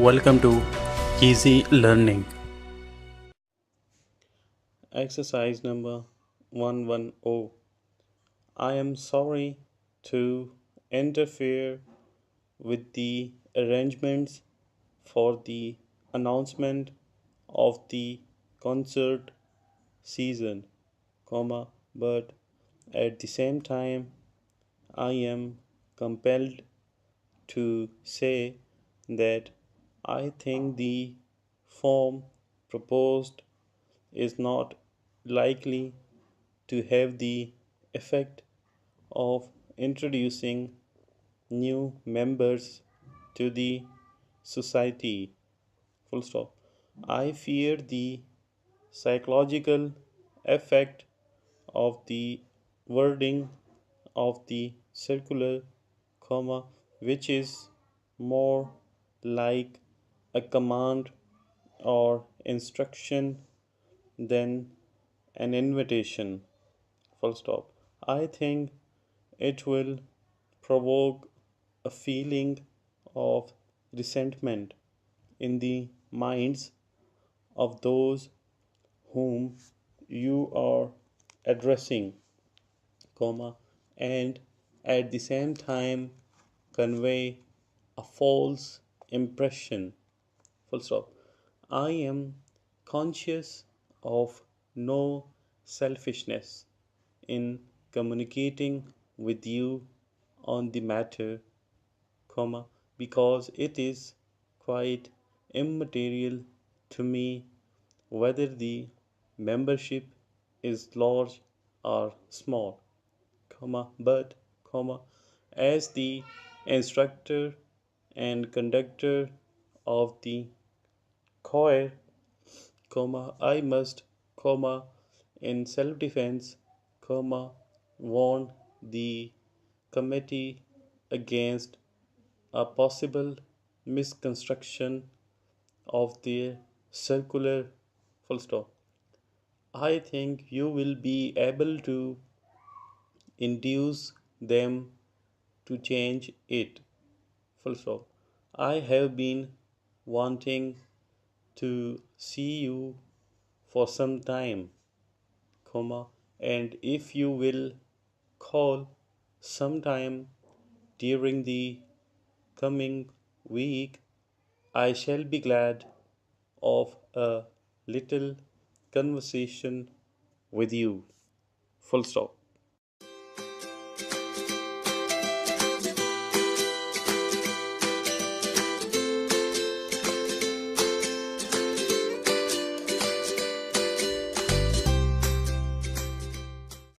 welcome to Easy Learning. Exercise number 110. I am sorry to interfere with the arrangements for the announcement of the concert season, but at the same time I am compelled to say that I think the form proposed is not likely to have the effect of introducing new members to the society. Full stop. I fear the psychological effect of the wording of the circular, which is more like a command or instruction than an invitation. Full stop. I think it will provoke a feeling of resentment in the minds of those whom you are addressing, and at the same time convey a false impression. Full stop. I am conscious of no selfishness in communicating with you on the matter, because it is quite immaterial to me whether the membership is large or small, but, as the instructor and conductor of the choir, I must, in self-defense, warn the committee against a possible misconstruction of their circular. Full stop. I think you will be able to induce them to change it. Full stop. I have been wanting to see you for some time, and if you will call sometime during the coming week, I shall be glad of a little conversation with you. Full stop.